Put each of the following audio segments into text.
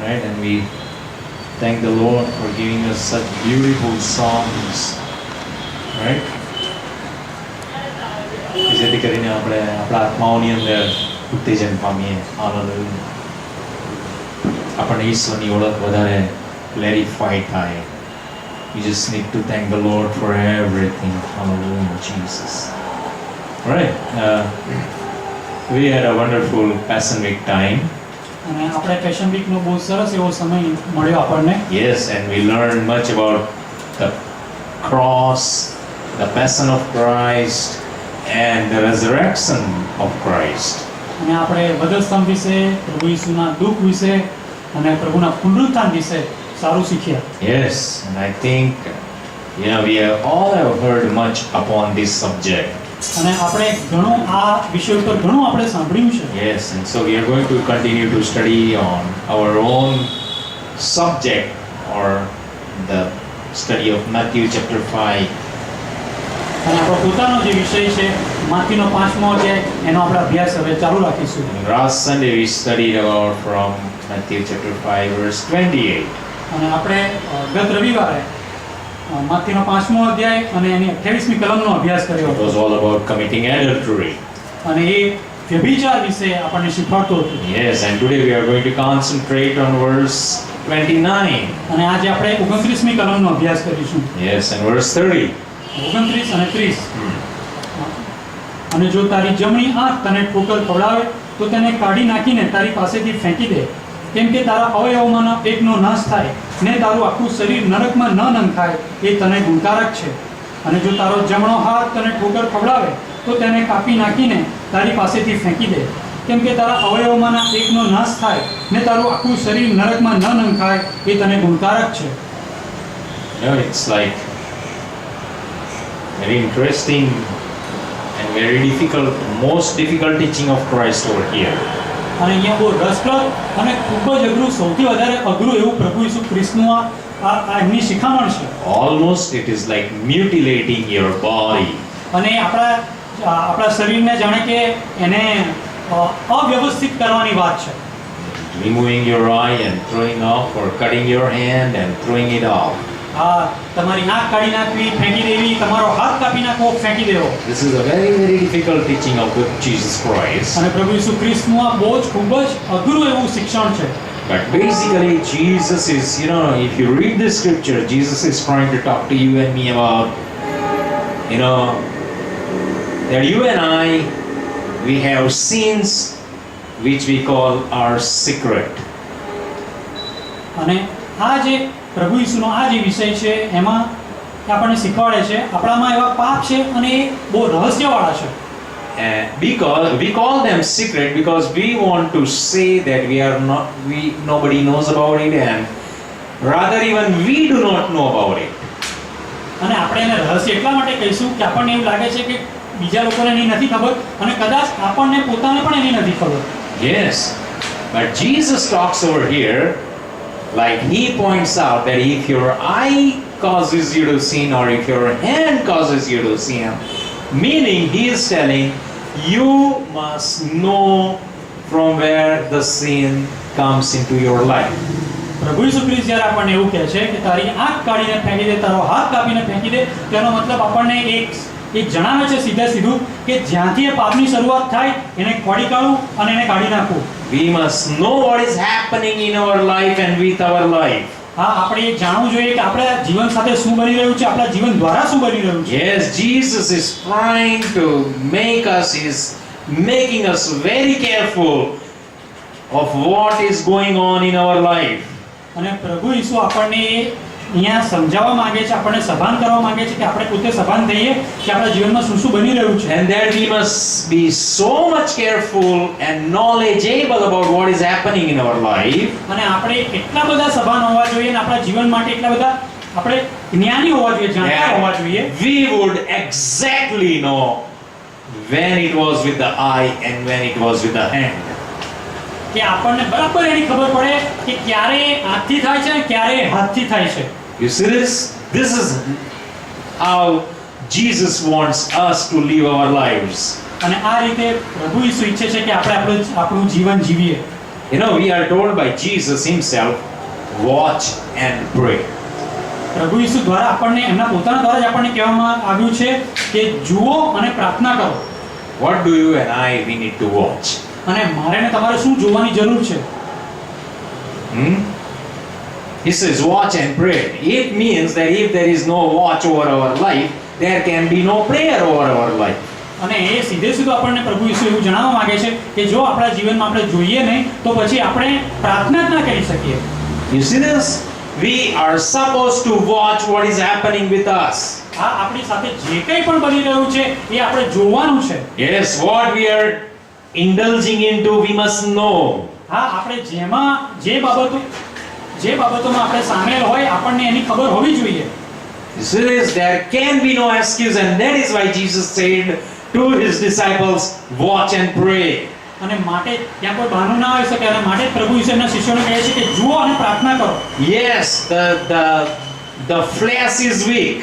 right? And we thank the Lord for giving us such beautiful songs, right? જેથી કરીને આપણે આપણા આત્માઓની અંદર ઉત્તેજન પામીએ. હાલેલુયા. આપણને ઈશ્વરની ઓળખ વધારે ક્લેરિફાઈ થાય. You just need to thank the Lord for everything. Hallelujah, Jesus. Right. We had a wonderful Passion Week time. અને આપણે પેશન વીકનો બહુ સરસ એવો સમય મળ્યો આપણને. Yes, and we learned much about the cross, the passion of Christ, and the resurrection of Christ. અને આપણે વધસ્તંભ વિશે, પ્રભુ ઈસુના દુઃખ વિશે અને પ્રભુના પુનરુત્થાન વિશે સારું શીખ્યા. Yes, and I think we all have heard much upon this subject. અને આપણે ઘણું આ વિષય ઉપર ઘણું આપણે સાંભળ્યું છે. Yes, and so we are going to continue to study on our own subject, or the study of Matthew chapter 5. અને આપણો પોતાનો જે વિષય છે માથીનો 5મો અધ્યાય, એનો આપણે અભ્યાસ હવે ચાલુ રાખીશું. Last Sunday we studied about from Matthew chapter 5 verse 28. અને આપણે ગત રવિવારે માથીનો 5મો અધ્યાય અને એની 28મી કલમનો અભ્યાસ કર્યો It હતો. was all about committing adultery. અને એ વ્યભિચાર વિશે આપણને શીખવાડતું હતું. Yes, and today we are going to concentrate on verse 29. અને આજે આપણે 29મી કલમનો અભ્યાસ કરીશું. Yes, and verse 30. 29 અને 30. અને જો તારી જમણી આંખ તને ઠોકર ખવડાવે તો તેને કાઢી નાખીને તારી પાસેથી ફેંકી દે. કેમ કે તારા અવયવોમાંનો એકનો નાશ થાય ને તારું આખું શરીર નરકમાં ન નંખાય એ તને ગુણકારક છે. અને જો તારો જમણો હાથ તને ઠોકર ખવડાવે તો તેને કાપી નાખીને તારી પાસેથી ફેંકી દે. કેમ કે તારા અવયવોમાંના એકનો નાશ થાય ને તારું આખું શરીર નરકમાં ન નંખાય એ તને ગુણકારક છે. It's like very interesting and very difficult, most difficult teaching of Christ over here. અને અહીંયા બહુ રસપ્રદ અને ખૂબ જ અઘરું, સૌથી વધારે અઘરું એવું પ્રભુ ઈસુ ખ્રિસ્તનું આ એમની શિખામણ છે. Almost it is like mutilating your body. અને આપણા શરીરને જાણે કે એને અવ્યવસ્થિત કરવાની વાત છે. Removing your eye and throwing off, or cutting your hand and throwing it off. તમારી આંખ કાઢી નાખવી, ફેંકી દેવી, તમારો હાથ કાપી નાખવો, ફેંકી દેવો. This is a very, very difficult teaching of Jesus Christ. અને પ્રભુ ઈસુ ખ્રિસ્તનું આ બહુ જ ખૂબ જ અઘરું એવું શિક્ષણ છે. But basically Jesus is, if you read the scripture, Jesus is trying to talk to you and me about, that you and I, we have sins which we call our secret. અને આ જે પ્રભુ ઈસુનો આ જે વિષય છે એમાં આપણને શીખવાડે છે આપણામાં એવા પાપ છે અને એ બહુ રહસ્યવાળા છે. Because we call them secret because we want to say that nobody knows about it, and rather even we do not know about it. અને આપણે એને રહસ્ય એટલા માટે કહીશું કે આપણને એવું લાગે છે કે બીજા લોકોને એની નથી ખબર અને કદાચ આપણને પોતાને પણ એની નથી ખબર. Yes, but Jesus talks over here, like he points out that if your eye causes you to sin, or if your hand causes you to sin, meaning he is telling you must know from where the sin comes into your life. પ્રભુ ઈસુ ખ્રિસ્ત જ્યારે આપણને એવું કહે છે કે તારી આંખ કાઢીને ફેંકી દે, તારો હાથ કાપીને ફેંકી દે, તેનો મતલબ આપણને એક જણાવે છે સીધે સીધું કે જ્યાંથી એ પાપની શરૂઆત થાય એને ખોડી કાઢવું અને એને કાઢી નાખવું. We must know what is happening in our life and with our life. આપણે એ જાણવું જોઈએ કે આપણા જીવન સાથે શું બની રહ્યું છે, આપણા જીવન દ્વારા શું બની રહ્યું છે. Yes, Jesus is trying to making us very careful of what is going on in our life. અને પ્રભુ ઈસુ આપણને અહીંયા સમજાવવા માંગે છે, આપણને સભાન કરવા માંગે છે કે આપણે પોતે સભાન થઈએ કે આપણા જીવનમાં શું શું બની રહ્યું છે. And that we must be so much careful and knowledgeable about what is happening in our life. અને આપણે એટલા બધા સભાન હોવા જોઈએ અને આપણા જીવન માટે એટલા બધા આપણે જ્ઞાની હોવા જોઈએ, જાણકાર હોવા જોઈએ. We would exactly know when it was with the eye and when it was with the hand. કે આપણને બરાબર એની ખબર પડે કે ક્યારે આંખથી થાય છે અને ક્યારે હાથથી થાય છે. You see this? This is how Jesus wants us to live our lives. અને આ રીતે પ્રભુ ઈસુ ઈચ્છે છે કે આપણે આપણું જીવન જીવીએ. You know, we are told by Jesus himself, watch and pray. પ્રભુ ઈસુ દ્વારા આપણને એમના પોતાના દ્વારા જ આપણને કહેવામાં આવ્યું છે કે જુઓ અને પ્રાર્થના કરો. What do you and I we need to watch? અને મારે ને તમારે શું જોવાની જરૂર છે? He says, watch and pray. It means that if there is no watch over our life, there can be no prayer over our life. અને એ સીધે સીધું આપણને પ્રભુ ઈસુ એવું જણાવવા માંગે છે કે જો આપણા જીવનમાં આપણે જોઈએ નહીં તો પછી આપણે પ્રાર્થના જ ના કરી શકીએ. You see this? We are supposed to watch what is happening with us. આ આપણી સાથે જે કંઈ પણ બની રહ્યું છે એ આપણે જોવાનું છે. Yes, what we are indulging into, we must know. હા, આપણે જે બાબતોમાં આપણે સામેલ હોય આપણને એની ખબર હોવી જોઈએ. You see this? There can be no excuse, and that is why Jesus said to his disciples, watch and pray. અને માટે ત્યાં કોઈ બહાનું ના આવી શકે અને માટે જ પ્રભુ ઈસુ એમના શિષ્યોને કહે છે કે જુઓ અને પ્રાર્થના કરો. Yes, the flesh is weak,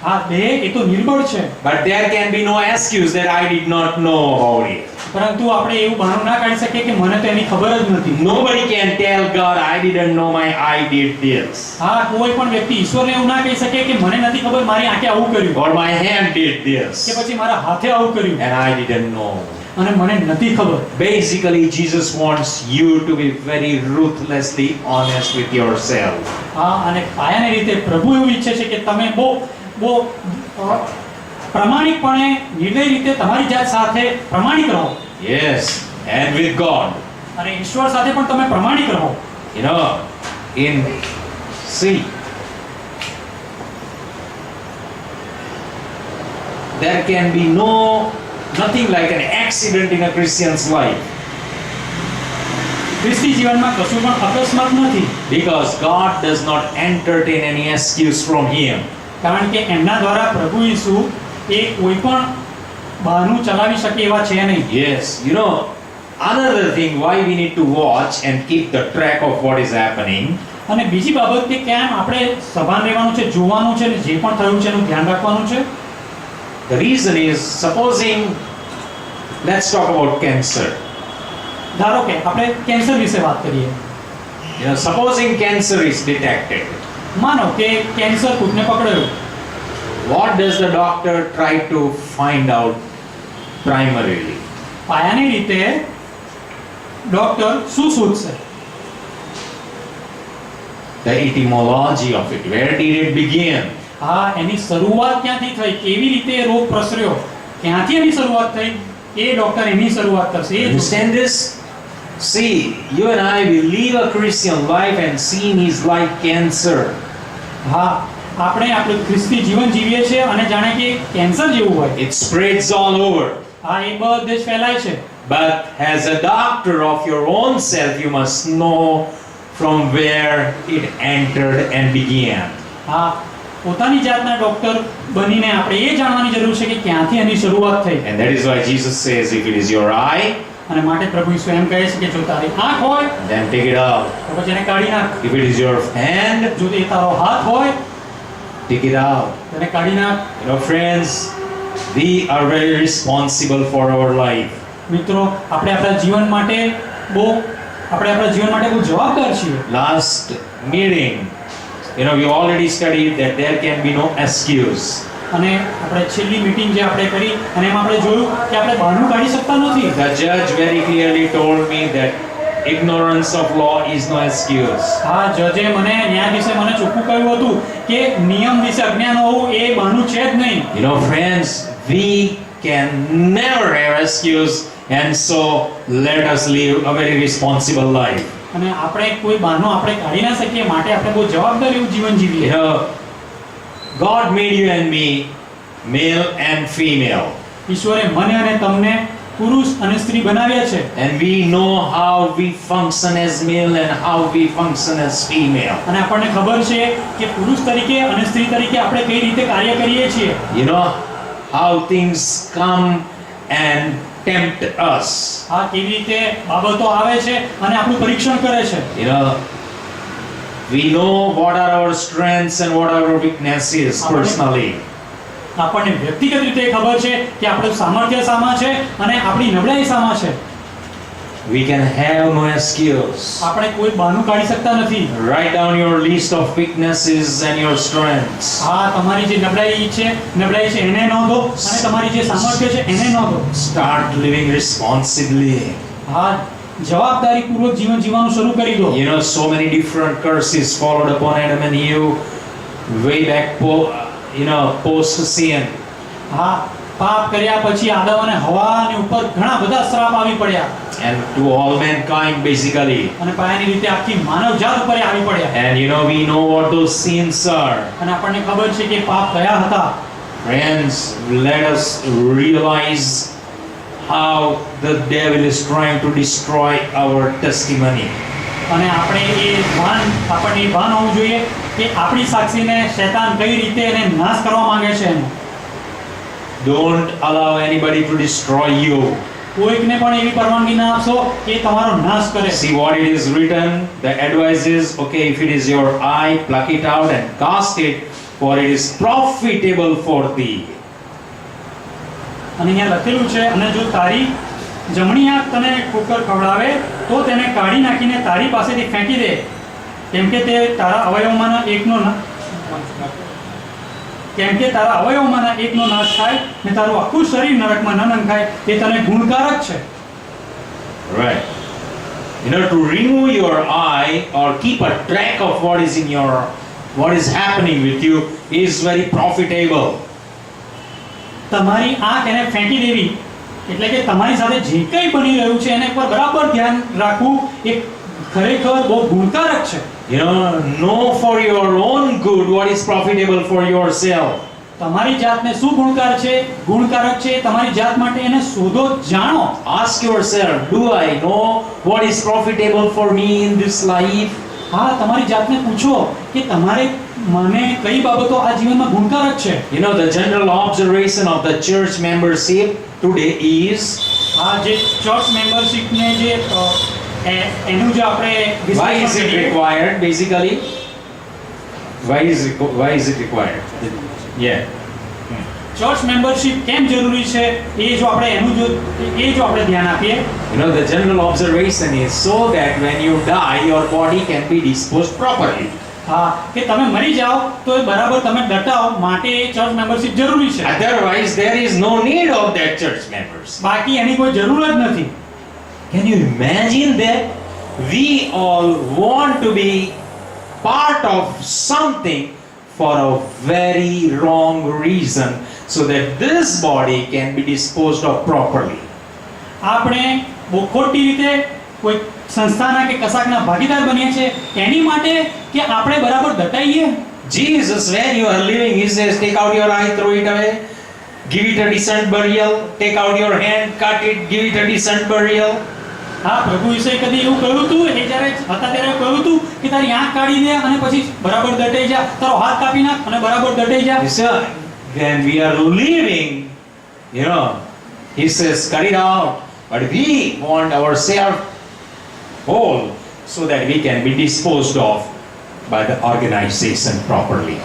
હા, દેહ એ તો નિર્બળ છે, but there can be no excuse that I did not know about it. પરંતુ આપણે એવું બહાનું ના કાઢી શકીએ કે મને તો એની ખબર જ નથી. Nobody can tell God, I didn't know my eye did this, હા, કોઈ પણ વ્યક્તિ ઈશ્વરને એવું ના કહી શકે કે મને નથી ખબર મારી આંખે આવું કર્યું or my hand did કે this, પછી મારા હાથે આવું કર્યું and I didn't know. અને મને નથી ખબર. Basically, Jesus wants you to be very ruthlessly honest with yourself. હા, અને પાયાની રીતે પ્રભુ એવું ઈચ્છે છે કે તમે બહુ પ્રમાણિકપણે નિર્ણય રીતે તમારી જાત સાથે પ્રમાણિક રહો. Yes, and with God. અને ઈશ્વર સાથે પણ તમે પ્રમાણિક રહો. You know, there can be nothing like an accident in a Christian's life, ખ્રિસ્તી જીવનમાં કશું પણ અકસ્માત નથી, because God does not entertain any excuse from him. કારણ કે એમના દ્વારા પ્રભુ ઈસુ એ કોઈ પણ બહાનું ચલાવી શકે એવા છે નહીં. Yes, you know, another thing why we need to watch and keep the track of what is happening. અને બીજી બાબત કે કેમ આપણે સભાન રહેવાનું છે, જોવાનું છે, અને જે પણ થયું છે એનું ધ્યાન રાખવાનું છે. The reason is, supposing, let's talk about cancer. ધારો કે આપણે કેન્સર વિશે વાત કરીએ. You know, supposing cancer is detected, માનો કે કેન્સર કોઈને પકડાયું, what does the doctor try to find out primarily? પાયાની રીતે ડોક્ટર શું શોધશે? The etymology of it. Where did it begin? હા, એની શરૂઆત ક્યાંથી થઈ, કેવી રીતે એ રોગ પ્રસર્યો, ક્યાંથી એની શરૂઆત થઈ, એ ડોક્ટર એની શરૂઆત કરશે. એ જોશે. Understand this? See, you and I will live a Christian life and see his life cancer. હા, આપણે આપણું ખ્રિસ્તી જીવન જીવીએ છીએ અને જાણે કે કેન્સર જેવું હોય. It spreads all over. હા, એ બધે જ ફેલાય છે. But as a doctor of your own self, you must know from where it entered and began. હા, પોતાની જાતના ડોક્ટર બનીને આપણે એ જાણવાની જરૂર છે કે ક્યાંથી એની શરૂઆત થઈ. And that is why Jesus says, if it is your eye, અને માટે પ્રભુ ઈસુ એમ કહે છે કે જો તારી આંખ હોય then take it out. તો પછી એને કાઢી નાખ. If it is your hand, જો એ તારો હાથ હોય take it out. તો એને કાઢી નાખ. You know, friends, we are very responsible for our life. મિત્રો, આપણે આપણા જીવન માટે બહુ જવાબદાર છીએ. Last meeting, you know, we already studied that there can be no excuse. અને આપણે છેલ્લી મીટિંગ જે આપણે કરી અને એમાં આપણે જોયું કે આપણે બહાનું કાઢી શકતા નથી. The judge very clearly told me that ignorance of law is no excuse. હા, જજે ન્યાયાધીશે મને ચોખ્ખું કહ્યું હતું કે નિયમ વિશે અજ્ઞાન હોવું એ બહાનું છે જ નહીં. You know, friends, we can never have excuse, and so let us live a very responsible life. અને આપણે કોઈ બહાનું આપણે કાઢી ના શકીએ, માટે આપણે બહુ જવાબદારી જીવન You જીવીએ. know, God made you and me male and female, ઈશ્વરે મને અને તમને પુરુષ અને સ્ત્રી બનાવ્યા છે. and we know how we function as male and how we function as female. અને આપણને ખબર છે કે પુરુષ તરીકે અને સ્ત્રી તરીકે આપણે કઈ રીતે કાર્ય કરીએ છીએ. You know how things come and tempt us. હા, કેવી રીતે બાબતો આવે છે અને આપણું પરીક્ષણ કરે છે. You know, we know what are our strengths and what are our weaknesses personally. આપણને વ્યક્તિગત રીતે ખબર છે કે આપણું સામર્થ્ય શામાં છે અને આપણી નબળાઈ શામાં છે. We can have no excuse. આપણે કોઈ બહાનું કાઢી શકતા નથી. Write down your list of weaknesses and your strengths. હા, તમારી જે નબળાઈ છે એને નોંધો અને તમારી જે સામર્થ્ય છે એને નોંધો. Start living responsibly. હા, જવાબદારીપૂર્વક જીવન જીવવાનું શરૂ કરી દો. You know, so many different curses followed upon Adam and Eve way back, post sin. હા, પાપ કર્યા પછી આદમ અને હવાની ઉપર ઘણા બધા શ્રાપ આવી પડ્યા And to all mankind, basically. અને પાયાની રીતે આખી માનવ જાત ઉપર આવી પડ્યા. And we know what those sins are. અને આપણને ખબર છે કે પાપ કયા હતા. Friends, let us realize how the devil is trying to destroy our testimony. અને આપણને એ ભાન હોવું જોઈએ કે આપણી સાક્ષીને શૈતાન કઈ રીતે એને નાશ કરવા માંગે છે એનો. Don't allow anybody to destroy you. કોઈકને પણ એવી પરવાનગી ના આપશો કે તમારો નાશ કરે. See what it is written. The advice is, okay, if it is your eye, pluck it out and cast it, for it is profitable for thee. અને અહીંયા લખેલું છે, અને જો તારી જમણી આંખ તને ઠોકર ખવડાવે તો તેને કાઢી નાખીને તારી પાસેથી ફેંકી દે, કેમ કે તારા અવયવમાંના એકનો નાશ થાય ને તારું આખું શરીર નરકમાં ન નંખાય, એ તને ગુણકારક છે. Right. To remove your eye or keep a track of what is happening with you is very profitable. તમારી આંખ એને ફેંકી દેવી એટલે કે તમારી સાથે જે કંઈ બની રહ્યું છે એને પર બરાબર ધ્યાન રાખવું એ ખરેખર બહુ ગુણકારક છે. Know for your own good what is profitable for yourself. તમારી જાતને શું ગુણકારક છે તમારી જાત માટે એને શોધો, જાણો. Ask yourself, do I know what is profitable for me in this life? હા, તમારી જાતને પૂછો કે તમારે મને કઈ બાબતો આ જીવનમાં ગુણકારક છે. The general observation of the church membership today is, આ જે ચર્ચ મેમ્બરશિપને જે એનું જે આપણે why is it required basically? Why is it required? Yeah. Church membership કેમ જરૂરી છે એ જો આપણે ध्यान આપીએ. The general observation is so that when you die your body can be disposed properly. હા, કે તમે મરી જાઓ તો એ બરાબર તમે દટાઓ માટે ચર્ચ મેમ્બરશિપ જરૂરી છે. Otherwise there is no need of that church members. બાકી એની કોઈ જરૂર જ નથી. Can you imagine that we all want to be part of something for a very wrong reason, so that this body can be disposed of properly. આપણે બહુ ખોટી રીતે કોઈ સંસ્થાના કે કશાકના ભાગીદાર બનીએ છીએ એની માટે કે આપણે બરાબર દટાઈએ. Jesus, when you are living, he says, take out your eye, throw it away, give it a decent burial. Take out your hand, cut it, give it a decent burial. હા, પ્રભુ ઈસુએ કદી એવું કહ્યું હતું, એ જ્યારે હતા ત્યારે કહ્યું હતું કે તારી આંખ કાઢી દે અને પછી બરાબર દટાઈ જા, તારો હાથ કાપી નાખ અને બરાબર દટાઈ જા. When we are living, he says, cut it out. But we want ourselves whole so that we can be disposed of by the organization properly.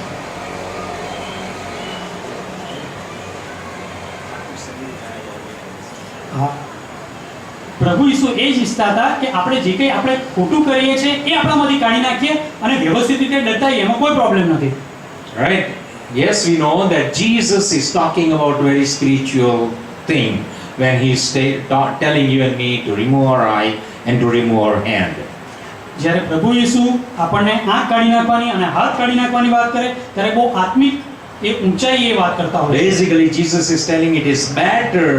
પ્રભુ ઈસુ એ જ ઈચ્છતા હતા કે આપણે જે કંઈ આપણે ખોટું કરીએ છીએ એ આપણામાંથી કાઢી નાખીએ અને વ્યવસ્થિત રીતે દટાઈએ, એમાં કોઈ પ્રોબ્લેમ નથી. Right? Yes, we know that Jesus is talking about very spiritual thing when he is telling you and me to remove our eye and to remove our hand. જ્યારે પ્રભુ ઈસુ આપણને આંખ કાઢી નાખવાની અને હાથ કાઢી નાખવાની વાત કરે ત્યારે બહુ આત્મિક એ ઊંચાઈ એ વાત કરતા હોય. Basically Jesus is telling it is better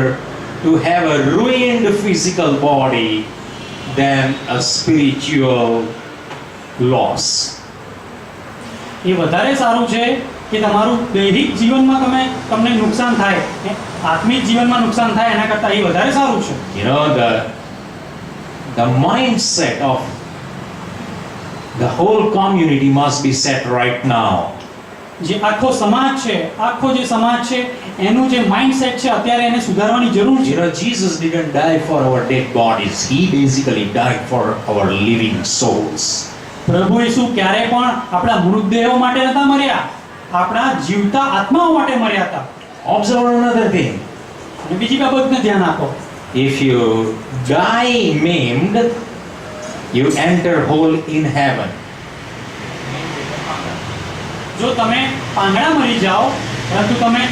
to have a ruined physical body than a spiritual loss. એ વધારે સારું છે કે તમારું દૈહિક જીવનમાં તમને નુકસાન થાય, આત્મિક જીવનમાં નુકસાન થાય એના કરતાં એ વધારે સારું છે. The mindset of the whole community must be set right now. જે આખો જે સમાજ છે એનું જે માઇન્ડસેટ છે અત્યારે એને સુધારવાની જરૂર છે. Jesus didn't die for our dead bodies. He basically died for our living souls. પ્રભુ ઈસુ ક્યારે પણ આપણા મૃતદેહો માટે નતા મર્યા, આપણા જીવતા આત્માઓ માટે મર્યા હતા. Observe another thing. અને બીજી બાબતને ધ્યાન આપો. if you die maimed, you enter whole in heaven. જો તમે પાંગડા મરી જાઓ પરંતુ તમે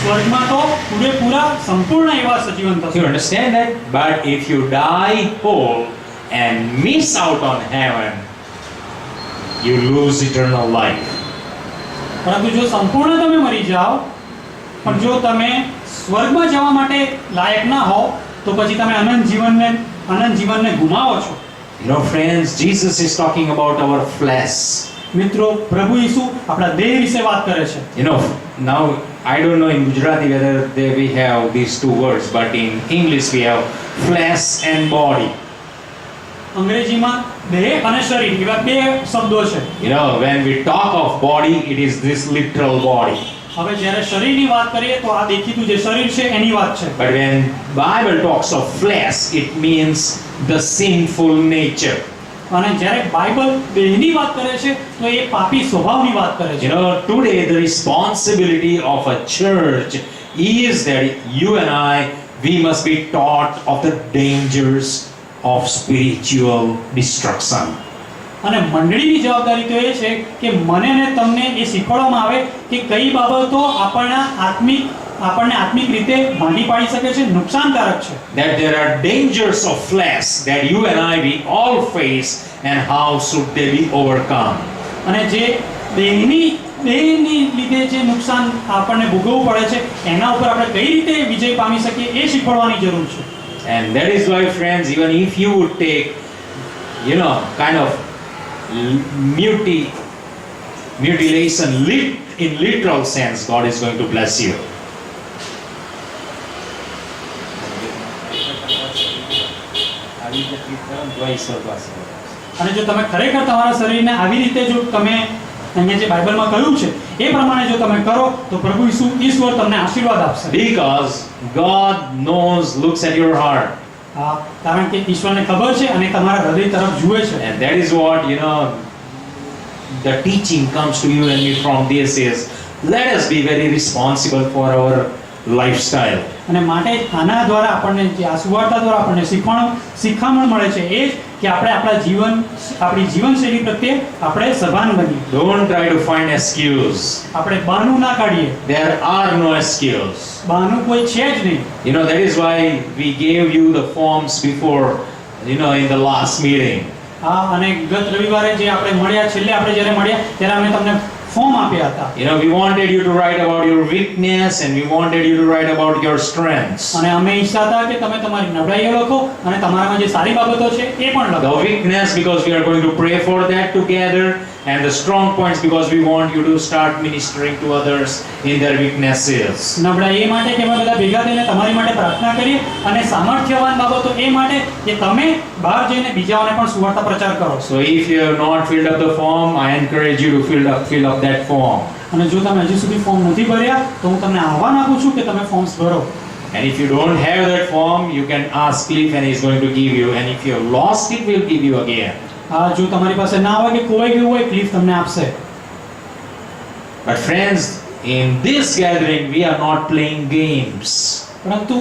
સ્વર્ગમાં તો પૂરેપૂરા સંપૂર્ણ એવા સજીવન You થશો. understand that? But if you die whole and miss out on heaven, you lose eternal life. પરંતુ જો સંપૂર્ણ તમે મરી જાઓ પણ જો તમે સ્વર્ગમાં જવા માટે લાયક ના હો તો પછી તમે અનંત જીવનને ગુમાવો છો. You know, friends, Jesus is talking about our flesh. મિત્રો, પ્રભુ ઈસુ આપણા દેહ વિશે વાત કરે છે. You know, now I don't know in Gujarati whether we have these two words, but in English we have flesh and body. અંગ્રેજીમાં દેહ અને શરીર એવા બે શબ્દો છે. You know, when we talk of body, it is this literal body. હવે જ્યારે શરીરની વાત કરીએ તો આ દેખીતું જે શરીર છે એની વાત છે. But when Bible talks of flesh, it means the sinful nature. અને જ્યારે બાઇબલ દેહની વાત કરે છે તો એ પાપી સ્વભાવની વાત કરે You છે. know, today the responsibility of a church is that you and we must be taught of the dangers of spiritual destruction. અને મંડળીની જવાબદારી તો એ છે કે મને ને તમને એ શીખવાડવામાં આવે કે કઈ બાબતો આપણને આત્મિક રીતે ભાંગી પાડી શકે છે, નુકસાનકારક છે. That there are dangers of flesh that you and we all face, and how should they be overcome. અને જે દેહની લીધે જે નુકસાન આપણને ભોગવવું પડે છે એના ઉપર આપણે કઈ રીતે વિજય પામી શકીએ એ શીખવાડવાની જરૂર છે. And that is why, friends, even if you would take, you know, kind of mutilation in literal sense, God is going to bless you. અને જો તમે ખરેખર તમારા શરીરને આવી રીતે જો તમે અહીંયા જે બાઇબલમાં કહ્યું છે એ પ્રમાણે જો તમે કરો તો પ્રભુ ઈશ્વર તમને આશીર્વાદ આપશે. Because God looks at your heart. હા, કારણ કે ઈશ્વરને ખબર છે અને તમારા હૃદય તરફ જુએ છે. And that is what, you know, the teaching comes to you and me from this is, let us be very responsible for our lifestyle. અને માટે આના દ્વારા આપણને જે આ સુવાર્તા દ્વારા આપણને શિખામણ મળે છે એ જ કે આપણે આપણી જીવનશૈલી પ્રત્યે આપણે સભાન બનીએ. Don't try to find excuse. આપણે બહાનું ના કાઢીએ. There are no excuse. બહાનું કોઈ છે જ નહીં. You know, that is why we gave you the forms before, you know, in the last meeting. હા, અને ગત રવિવારે જે આપણે મળ્યા, છેલ્લે આપણે જ્યારે મળ્યા ત્યારે અમે તમને ફોર્મ આપ્યા હતા. You know, we wanted you to write about your weakness and we wanted you to write about your strengths. અને અમે ઈચ્છતા હતા કે તમે તમારી નબળાઈઓ લખો અને તમારામાં જે સારી બાબતો છે એ પણ લખો. The weakness, because we are going to pray for that together, and the strong points, because we want you to start ministering to others in their weaknesses. નબળાઈ એ માટે કે અમે બધા ભેગા થઈને તમારી માટે પ્રાર્થના કરીએ અને સામર્થ્યવાન બાબતો એ માટે કે તમે બહાર જઈને બીજાઓને પણ સુવાર્તા પ્રચાર કરો. So if you have not filled up the form, I encourage you to fill up that form. અને જો તમે હજી સુધી ફોર્મ નથી ભર્યા તો હું તમને આહ્વાન આપું છું કે તમે ફોર્મ્સ ભરો. And if you don't have that form, you can ask Cliff and he's going to give you. And if you have lost it, we'll give you again. હા, જો તમારી પાસે ના હોય કે ખોવાઈ ગયું હોય, ક્લિફ તમને આપશે. But friends, in this gathering, we are not playing games. પરંતુ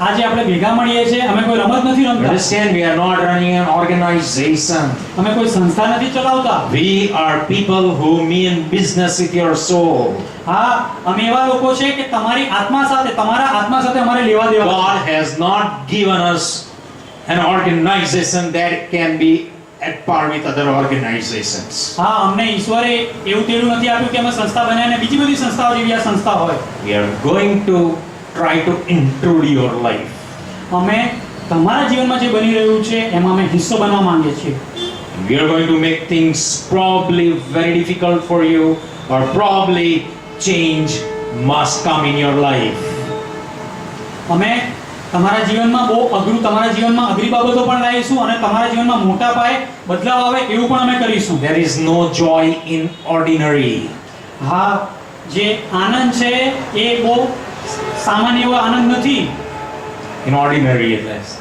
આજે આપણે ભેગા મળીએ છીએ, અમે કોઈ રમત નથી રમતા. Understand, we are not running an organization. અમે કોઈ સંસ્થા નથી ચલાવતા. We are people who mean business with your soul. હા, અમે એવા લોકો છે કે તમારા આત્મા સાથે અમારે લેવા દેવા. God has not given us an organization that can be at par with other organizations. હા, અમને ઈશ્વરે એવું તેડું નથી આપ્યું કે અમે સંસ્થા બનાવીને બીજી બધી સંસ્થાઓ જેવી આ સંસ્થા હોય. We are going to try to intrude your life. અમે તમારા જીવનમાં જે બની રહ્યું છે એમાં અમે હિસ્સો બનવા માંગીએ છીએ. We are going to make things probably very difficult for you, or probably change must come in your life. અમે તમારા જીવનમાં તમારા જીવનમાં અઘરી બાબતો પણ લાવીશું અને તમારા જીવનમાં મોટા પાયે બદલાવ આવે એવું પણ અમે કરીશું. There is no joy in ordinary. હા, જે આનંદ છે એ બહુ સામાન્ય એવો આનંદ નથી. In ordinary, at least.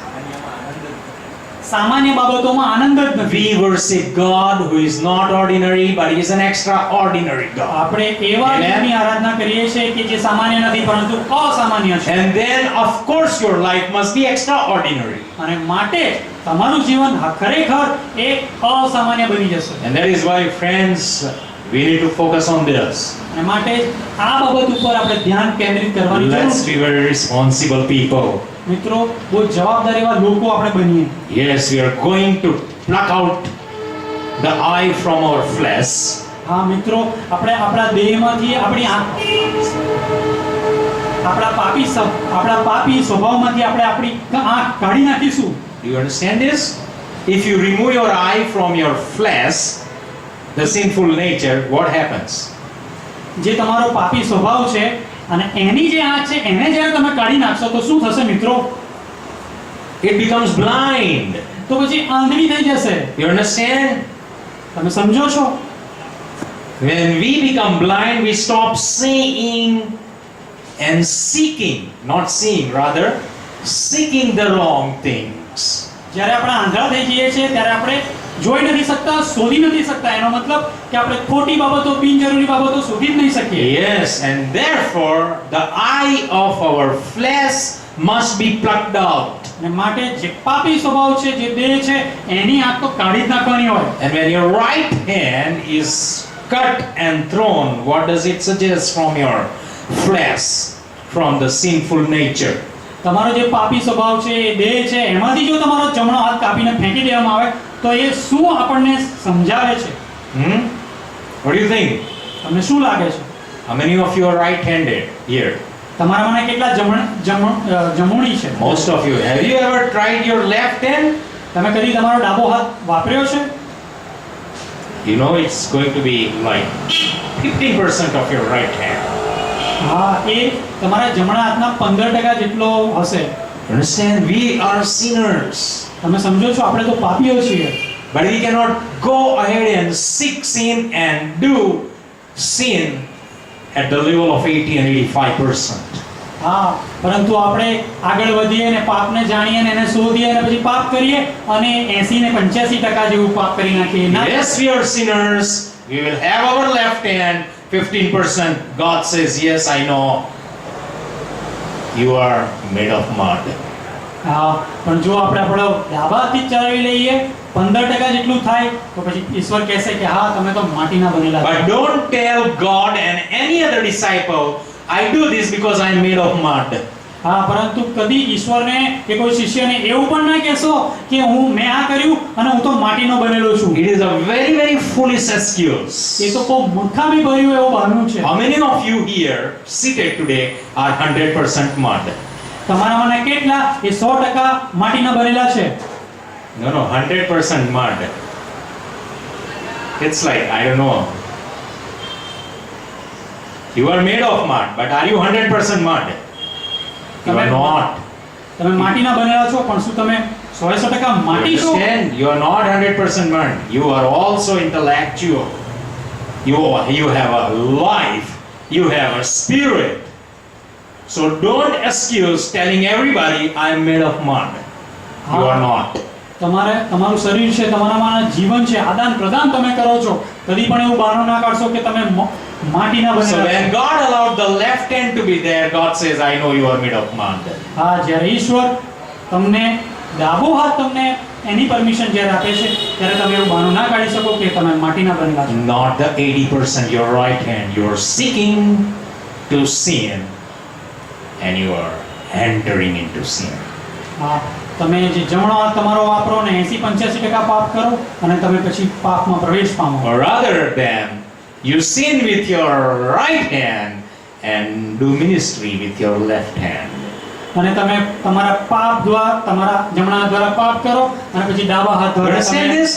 સામાન્ય બાબતોમાં આનંદ જ નથી. We worship God who is not ordinary, but He is an extraordinary God. આપણે એવા Amen. દેવની આરાધના કરીએ છીએ કે જે સામાન્ય નથી પરંતુ અસામાન્ય છે. And then, of course, your life must be extraordinary. અને માટે તમારું જીવન ખરેખર એક અસામાન્ય બની જશે. And that is why, friends, we need to focus on this. અને માટે આ બાબત ઉપર આપણે ધ્યાન કેન્દ્રિત કરવાની જરૂર Let's છે. be very responsible people. મિત્રો, બહુ જવાબદાર એવા લોકો આપણે બનીએ. Yes, we are going to pluck out the eye from our flesh. હા મિત્રો, આપણે આપણા દેહમાંથી આપણા પાપી સ્વભાવમાંથી આપણે આપણી આંખ કાઢી નાખીશું. Do you understand this? If you remove your eye from your flesh, the sinful nature, what happens? જે તમારો પાપી સ્વભાવ છે અને એની જે આંખ છે એને જ્યારે તમે કાઢી નાખશો તો શું થશે મિત્રો? It becomes blind. તો પછી આંધળી થઈ જશે. You understand? તમે સમજો છો? When we become blind, we stop seeing and seeking, not seeing, rather, seeking the wrong things. જ્યારે આપણે આંધળા થઈ જઈએ છીએ ત્યારે આપણે જોઈ નથી શકતા, શોધી નથી શકતા. એનો મતલબ કે આપણે ખોટી બાબતો, બિનજરૂરી બાબતો શોધી જ નહીં શકીએ. Yes, and therefore the eye of our flesh must be plucked out. અને માટે જે પાપી સ્વભાવ છે, જે દેહ છે, એની આંખ તો કાઢી જ નાખવાની હોય. And when your right hand is cut and thrown, what does it suggest from your flesh, from the sinful nature? તમારો જે પાપી સ્વભાવ છે, એ દેહ છે, એમાંથી જો તમારો જમણો હાથ કાપીને ફેંકી દેવામાં આવે તો એ શું આપણને સમજાવે છે? What do you think? તમને શું લાગે છે? How many of you are right-handed here? તમારામાંના કેટલા જમણી છે? Most of you. Have you ever tried your left hand? તમે કદી તમારો ડાબો હાથ વાપર્યો છે? You know it's going to be like 50% of your right hand. હા, એ તમારા જમણા હાથના 15% જેટલો હશે. Understand? We are sinners. તમે સમજો છો, આપણે તો પાપીઓ છીએ. But we cannot go ahead and seek sin and do sin at the level of 80 and 85%. હા, પરંતુ આપણે આગળ વધીએ ને પાપને જાણીએ ને એને શોધીએ અને પછી પાપ કરીએ અને 80 ને 85% જેવું પાપ કરી નાખીએ. ના, Yes, we are sinners. We will have our left hand 15%. God says, yes, I know. You are made of mud. હા, પણ જો આપણે આપણો ડાબા હાથથી જ ચલાવી લઈએ 15% જેટલું થાય તો પછી ઈશ્વર કહેશે કે હા, તમે તો માટીના બનેલા છો. But don't tell God and any other disciple, I do this because I am made of mud. હા, પરંતુ કદી ઈશ્વરને કે કોઈ શિષ્યને એવું પણ ના કહેશો કે મેં આ કર્યું અને હું તો માટીનો બનેલો છું. It is a very, very foolish excuse. એ તો બહુ મૂર્ખામી ભર્યું એવું બહાનું છે. How many of you here seated today are 100% mud? તમારામાંના કેટલા એ 100% માટીના બનેલા છે? No, 100% mud. It's like, I don't know. You are made of mud, but are you 100% mud? You are not. તમે માટીના બનેલા છો પણ શું તમે 100% You માટી છો? understand? You are not 100% mud. You are also intellectual. You have a life. You have a spirit. So don't excuse telling everybody I am made of mud. You are not. તમારું શરીર છે, તમારામાં જીવન છે, આદાન પ્રદાન તમે કરો છો. કદી પણ એવું બહાનું ના કાઢશો કે તમે માટીના So બનેલા when છો. God allowed the left hand to be there, God says, I know you are made of mud. હા, જ્યારે ઈશ્વર તમને ડાબો હાથ તમને એની પરમિશન જ્યારે આપે છે ત્યારે તમે એવું બહાનું ના કાઢી શકો કે તમે માટીના બનેલા છો. Not the 80%, your right hand. You are seeking to sin and you are entering into sin. હા, તમે જે જમણો હાથ તમારો વાપરો ને 80-85% પાપ કરો અને તમે પછી પાપમાં પ્રવેશ પામો. Or rather than you sin with your right hand and do ministry with your left hand. અને તમે તમારા પાપ દ્વારા તમારા જમણા હાથ દ્વારા પાપ કરો અને પછી ડાબા હાથ દ્વારા Understand તમે this?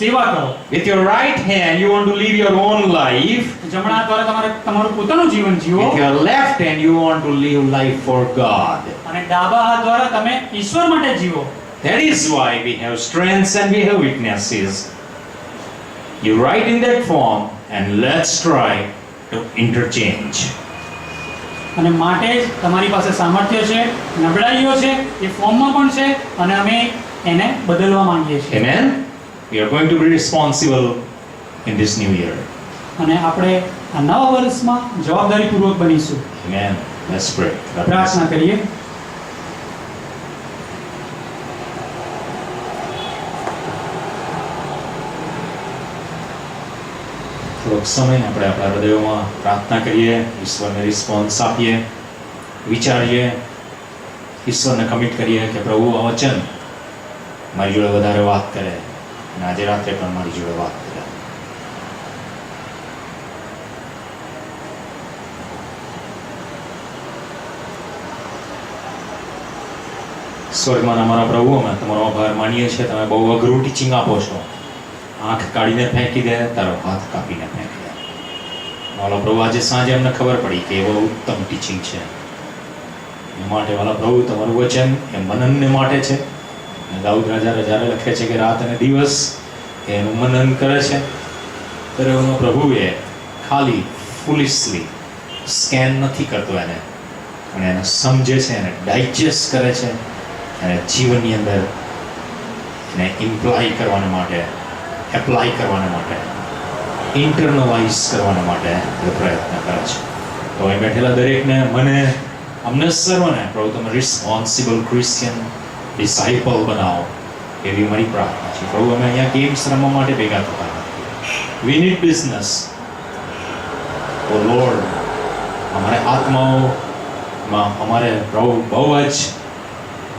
સેવા કરો. With your right hand, you want to live your own life. જમણા હાથ દ્વારા તમારે તમારું પોતાનું જીવન જીવો With your left hand, you want to live life for God. અને ડાબા હાથ દ્વારા તમે ઈશ્વર માટે જીવો. That is why we have strengths and we have weaknesses. You write in that form and let's try to interchange. અને માટે જ તમારી પાસે સામર્થ્ય છે, નબળાઈઓ છે, એ ફોર્મમાં પણ છે અને અમે એને બદલવા માંગીએ છીએ. Amen. We are going to be responsible in this new year. અને આપણે આ નવા વર્ષમાં જવાબદારીપૂર્વક બનીશું. Amen. Let's pray. God bless. પ્રાર્થના કરીએ. થોડોક સમય આપણે આપણા હૃદયોમાં પ્રાર્થના કરીએ, ઈશ્વરને રિસ્પોન્સ આપીએ, વિચારીએ, ઈશ્વરને કમિટ કરીએ કે પ્રભુ આ વચન મારી જોડે વધારે વાત કરે અને આજે રાત્રે પણ મારી જોડે વાત કરે. સ્વર્ગમાં અમારા પ્રભુ, અમે તમારો આભાર માનીએ છીએ. તમે બહુ અઘરું ટીચિંગ આપો છો. આંખ કાઢીને ફેંકી દે, તારો હાથ કાપીને ફેંકી દે. વાલા પ્રભુ, આજે સાંજે અમને ખબર પડી કે એ બહુ ઉત્તમ ટીચિંગ છે. એ માટે વાલા પ્રભુ, તમારું વચન એ મનનને માટે છે. અને દાઉદ રાજા જ્યારે લખે છે કે રાત અને દિવસ એનું મનન કરે છે, ત્યારે એનો પ્રભુ એ ખાલી ફુલિશલી સ્કેન નથી કરતો એને, અને એને સમજે છે, એને ડાયજેસ્ટ કરે છે, અને જીવનની અંદર એને ઇમ્પ્લાય કરવાના માટે, એપ્લાય કરવાના માટે, ઇન્ટરનલાઇઝ કરવાના માટે એ પ્રયત્ન કરે છે. તો એ બેઠેલા દરેકને, મને, અમને સર્વને પ્રભુ તમે રિસ્પોન્સિબલ ક્રિશ્ચિયન ડિસાઇપલ બનાવો, એવી મારી પ્રાર્થના છે. પ્રભુ, અમે અહીંયા ગેમ્સ રમવા માટે ભેગા થતા નથી. We need business. O Lord, અમારે આત્માઓમાં અમારે પ્રભુ બહુ જ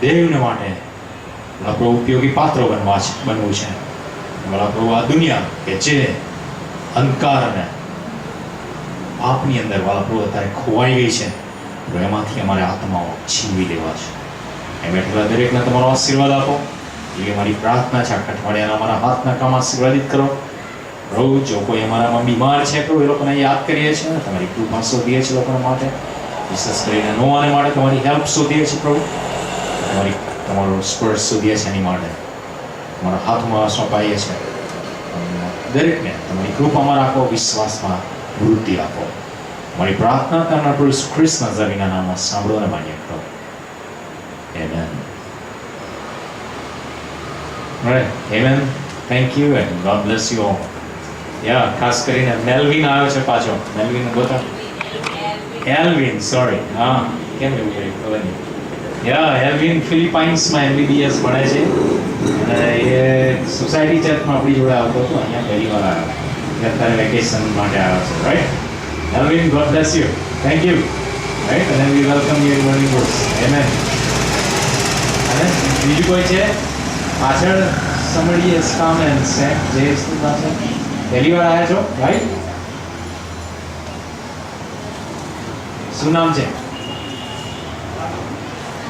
દેવને માટે પ્રભુ ઉપયોગી પાત્રો બનવું છે. પ્રભુ, આ દુનિયા કે જે અંધકાર અને પાપની અંદર પ્રભુ અત્યારે ખોવાઈ ગઈ છે, તો એમાંથી અમારે આત્માઓ છીનવી લેવા છે. એ બેઠેલા દરેકને તમારો આશીર્વાદ આપો, એ મારી પ્રાર્થના છે. આખા અઠવાડિયાના અમારા હાથના કામ આશીર્વાદિત કરો. પ્રભુ, જો કોઈ અમારામાં બીમાર છે, પ્રભુ, એ લોકોને યાદ કરીએ છીએ, તમારી કૃપા શોધીએ છીએ લોકોના માટે. વિશેષ કરીને નોવાને માટે તમારી હેલ્પ શોધીએ છીએ પ્રભુ. તમારો સ્પર્શ શોધીએ છીએ એની માટે તમારા હાથમાં સોંપાઈએ છીએ. દરેકને તમારી કૃપામાં રાખો, વિશ્વાસમાં વૃદ્ધિ આપો. મારી પ્રાર્થના તમારા પ્રભુ ખ્રિસ્ત નાઝારીના નામમાં સાંભળો અને માન્ય કરો. Amen. Right. Amen. Thank you and God bless you all. Yeah, ખાસ કરીને મેલ્વિન આવ્યો છે પાછો. મેલ્વિન બતા. Elwin, sorry. હા, કેમ એવું કર્યું ખબર નહીં. યા, એલ્વિન ફિલિપાઇન્સમાં MBBS ભણે છે, અને એ સોસાયટી ચર્ચમાં આપણી જોડે આવતો હતો. અહીંયા પહેલી વાર આવ્યો, અત્યારે વેકેશન માટે આવ્યો છે. Right Elwin, God bless you. Thank you. Right, અને વી વેલકમ યુ મોર્નિંગ બુક્સ. એમેન. અને બીજું કોઈ છે પાછળ? somebody has come and said જય શ્રી કૃષ્ણ. પહેલી વાર આવ્યા છો? રાઈટ, શું નામ છે?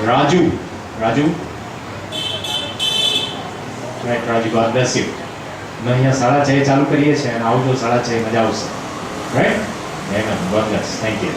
Raju. Raju, right Raju, God bless you. અમે અહીંયા 6:30 ચાલુ કરીએ છીએ, અને આવજો 6:30, મજા આવશે. Right, amen, God bless. Thank you.